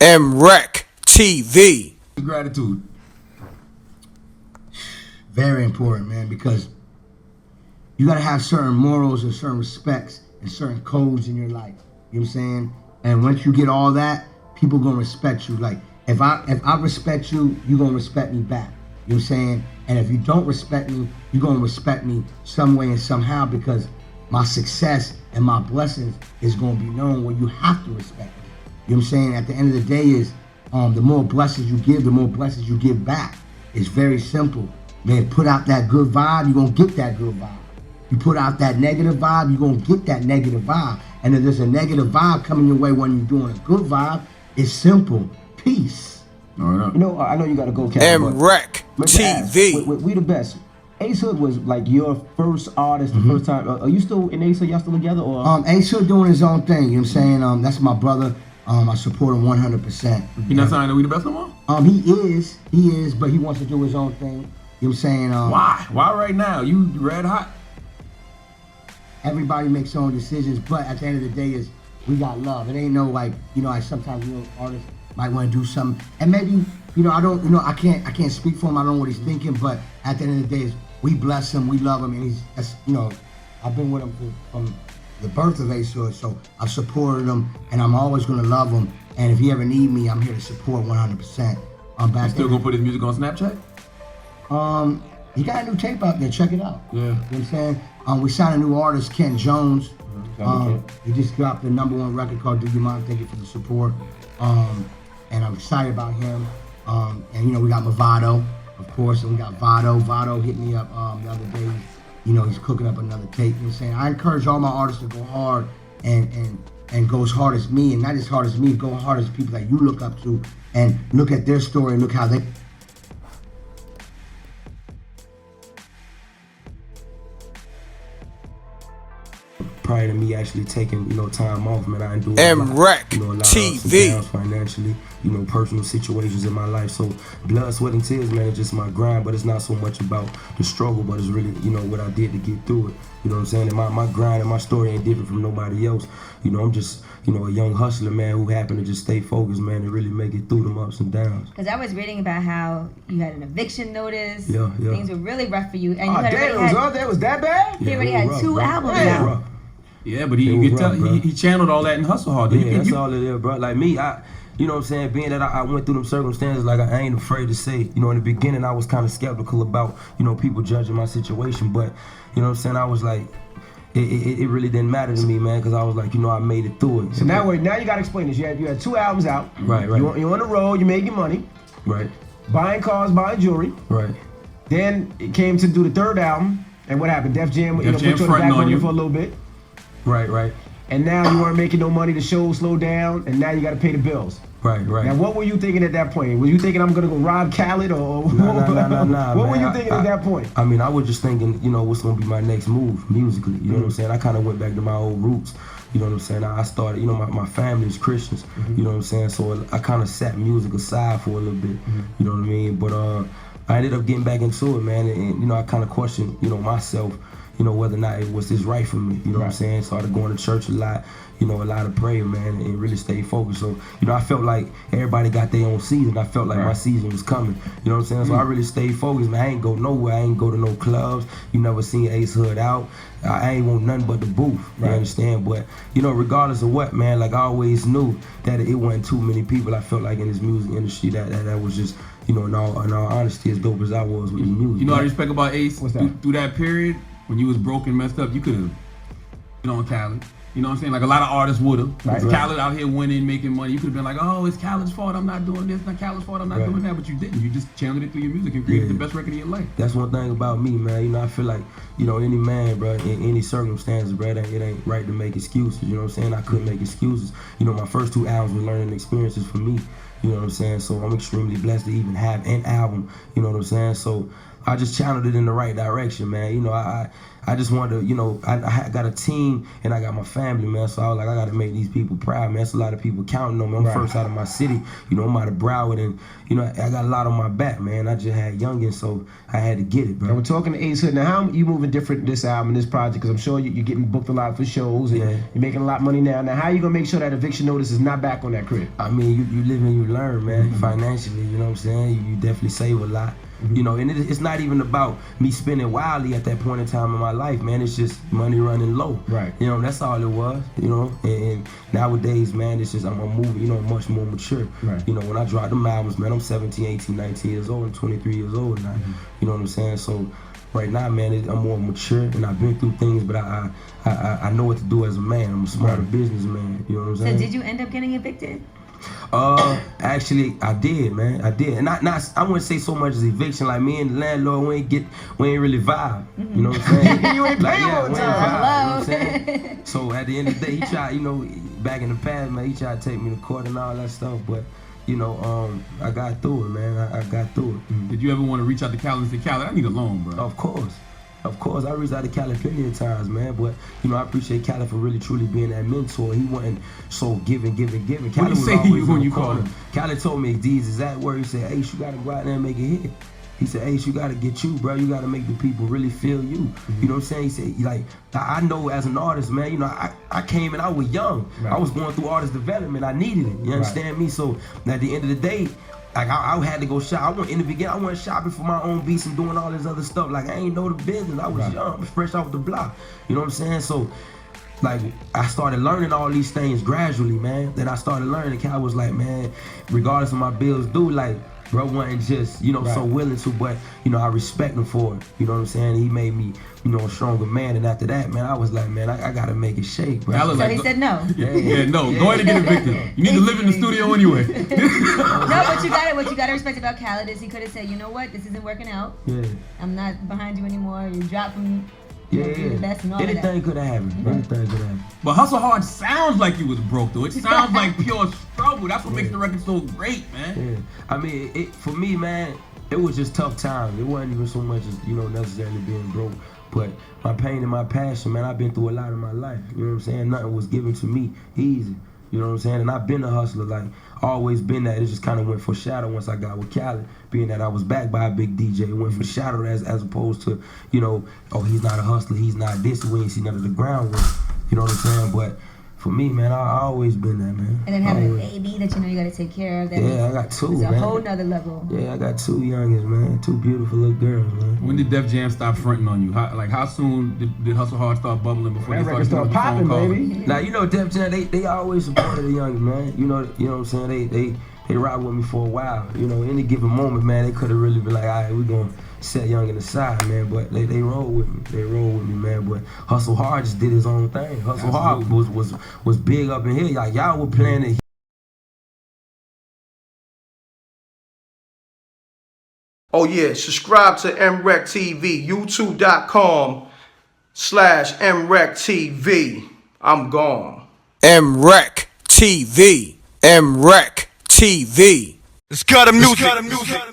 Mrecktv. Gratitude. Very important, man, because you gotta have certain morals and certain respects and certain codes in your life. You know what I'm saying? And once you get all that, people gonna respect you. Like if I respect you, you gonna respect me back. You know what I'm saying? And if you don't respect me, you gonna respect me some way and somehow, because my success and my blessings is gonna be known where you have to respect me. You know what I'm saying? At the end of the day is the more blessings you give, the more blessings you give back. It's very simple. Man, put out that good vibe, you're gonna get that good vibe. You put out that negative vibe, you're gonna get that negative vibe. And if there's a negative vibe coming your way when you're doing a good vibe, it's simple. Peace. All right. You know, I know you gotta go, Khaled. Mrecktv. We the best. Ace Hood was like your first artist, the first time. Are you still in Ace Hood? Y'all still together? Or Ace Hood doing his own thing, you know what I'm saying? That's my brother. I support him 100%. You not signed to We the Best no more? He is, but he wants to do his own thing. You know what I'm saying? Why? Why right now? You red hot? Everybody makes their own decisions, but at the end of the day is we got love. It ain't no like, like sometimes artists might want to do something, and maybe I can't speak for him. I don't know what he's thinking, but at the end of the day is we bless him, we love him, and I've been with him from the birth of Ace Hood, so I've supported him, and I'm always gonna love him. And if he ever need me, I'm here to support 100%. You still gonna put his music on Snapchat? He got a new tape out there. Check it out. Yeah. You know what I'm saying? We signed a new artist, Ken Jones. He just dropped the #1 record called Do You Mind? Thank you for the support. And I'm excited about him. And we got Movado, of course, and we got Vado. Vado hit me up the other day. He's cooking up another tape. You know what I'm saying? I encourage all my artists to go hard and go as hard as me, and not as hard as me, go hard as people that you look up to, and look at their story and look how they. Prior to me actually taking, time off, man, I didn't do Mrecktv. Financially, personal situations in my life. So blood, sweat, and tears, man, it's just my grind, but it's not so much about the struggle, but it's really, what I did to get through it. You know what I'm saying? And my grind and my story ain't different from nobody else. I'm just, a young hustler, man, who happened to just stay focused, man, and really make it through them ups and downs. Because I was reading about how you had an eviction notice. Yeah. Things were really rough for you. And you it was that bad? He already had 2 albums out. Yeah, but he channeled all that in Hustle Hard. Yeah, that's all it is, bro. Like me, you know what I'm saying, being that I went through them circumstances, like I ain't afraid to say, in the beginning I was kind of skeptical about, people judging my situation, but, you know what I'm saying, I was like, it really didn't matter to me, man, because I was like, I made it through it. So now you gotta explain this. You had 2 albums out. Right. You're on the road, you making money. Right. Buying cars, buying jewelry. Right. Then it came to do the 3rd album, and what happened? Def Jam, put you on the back burner for a little bit. Right. And now you weren't making no money, the show slowed down, and now you got to pay the bills. Right. Now, what were you thinking at that point? Were you thinking I'm gonna go rob Khaled, or nah, what were you thinking at that point? I mean, I was just thinking, what's gonna be my next move musically. You know what I'm saying? I kind of went back to my old roots. You know what I'm saying? I started, my family is Christians. You know what I'm saying? So I kind of sat music aside for a little bit. You know what I mean? But I ended up getting back into it, man, and I kind of questioned, myself. Whether or not it was this right for me, you know what I'm saying? Started going to church a lot, a lot of prayer, man, and really stayed focused. So, I felt like everybody got their own season. I felt like my season was coming, you know what I'm saying? So I really stayed focused, man. I ain't go nowhere. I ain't go to no clubs. You never seen Ace Hood out. I ain't want nothing but the booth, you understand? But, regardless of what, man, like I always knew that it wasn't too many people I felt like in this music industry that was just, in all honesty, as dope as I was with the music. What I respect about Ace? What's that? Through that period, when you was broke and messed up, you could have been on Khaled. You know what I'm saying? Like a lot of artists would have. Right. Khaled out here winning, making money. You could have been like, oh, it's Khaled's fault, I'm not doing this. It's not Khaled's fault, I'm not doing that. But you didn't. You just channeled it through your music and created the best record of your life. That's one thing about me, man. I feel like, any man, bro, in any circumstances, bro, it ain't right to make excuses. You know what I'm saying? I couldn't make excuses. My first 2 albums were learning experiences for me. You know what I'm saying? So I'm extremely blessed to even have an album. You know what I'm saying? So I just channeled it in the right direction, man. You know, I just wanted to, you know, I got a team and I got my family, man. So I was like, I got to make these people proud, man. It's a lot of people counting on me. I'm first out of my city. You know, I'm out of Broward, and, you know, I got a lot on my back, man. I just had youngins, so I had to get it, bro. And we're talking to Ace Hood. Now, how you moving different this album, this project? Because I'm sure you're getting booked a lot for shows, and you're making a lot of money now. Now, how you going to make sure that eviction notice is not back on that crib? I mean, you live and you learn, man, financially, you know what I'm saying? You definitely save a lot. You know, and it's not even about me spending wildly at that point in time in my life, man. It's just money running low. Right. You know, that's all it was, you know. And nowadays, man, it's just I'm moving, you know, much more mature. Right. You know, when I dropped them albums, man, I'm 17, 18, 19 years old. I'm 23 years old now. You know what I'm saying? So right now, man, I'm more mature, and I've been through things, but I know what to do as a man. I'm a smarter businessman. You know what I'm saying? So did you end up getting evicted? Actually, I did, man. I did, and I wouldn't say so much as eviction. Like me and the landlord, we ain't really vibe. You know what I'm saying? You ain't paying all the we ain't time. vibe, you know what I'm saying? So at the end of the day, he tried, you know, back in the past, man, he tried to take me to court and all that stuff, but you know, I got through it, man. I got through it. Did you ever want to reach out to Khaled and say, Khaled, I need a loan, bro? Of course. Of course, I reached out to Khaled plenty of times, man. But you know, I appreciate Khaled for really, truly being that mentor. He wasn't so giving. What Khaled did he was say to always you when in you the called corner. him? Khaled told me these exact words. He said, "Ace, you gotta go out there and make a hit." He said, "Ace, you gotta get you, bro. You gotta make the people really feel you." You know what I'm saying? He said, like, I know as an artist, man. You know, I came and I was young. Right. I was going through artist development. I needed it. You understand me? So at the end of the day, like I had to go shop. In the beginning, I went shopping for my own beats and doing all this other stuff. Like I ain't know the business. I was young, I was fresh off the block. You know what I'm saying? So, like I started learning all these things gradually, man. Then I started learning. Cal was like, man, regardless of my bills due, like bro wasn't just, you know, so willing to, but you know, I respect him for it. You know what I'm saying? He made me, you know, a stronger man. And after that, man, I was like, man, I gotta make it shake, bro. So he said no. Yeah, no. Go ahead and get evicted. You need to live in the studio anyway. No, what you gotta respect about Khaled is he could have said, you know what, this isn't working out. Yeah. I'm not behind you anymore. You dropped from Yeah, the best and all of that. anything could have happened. Anything could have happened. But Hustle Hard sounds like you was broke, though. It sounds like pure struggle. That's what makes the record so great, man. Yeah. I mean, for me, man, it was just tough times. It wasn't even so much as, you know, necessarily being broke. But my pain and my passion, man, I've been through a lot in my life. You know what I'm saying? Nothing was given to me easy. You know what I'm saying? And I've been a hustler, like, always been that. It just kind of went foreshadowed once I got with Khaled, being that I was backed by a big DJ. It went foreshadowed as opposed to, you know, oh, he's not a hustler, he's not this, we ain't seen none of the groundwork. You know what I'm saying? But for me, man, I always been that, man. And then having a baby that you know you gotta take care of. That I got two, it's man. a whole nother level. Yeah, I got two youngins, man. Two beautiful little girls, man. When did Def Jam stop fronting on you? How soon did Hustle Hard start bubbling before That they record started start popping, calling? baby. Now, you know, Def Jam, they always supported the youngins, man. You know what I'm saying? They ride with me for a while. You know, any given moment, man, they could have really been like, all right, we're gonna set Youngin aside, man. But they roll with me. They roll with me, man. But Hustle Hard just did his own thing. Hustle Hard was big up in here. Like y'all were playing it. Oh yeah, subscribe to Mrecktv, youtube.com/Mrecktv. I'm gone. Mrecktv. Mrecktv. Let's cut him music.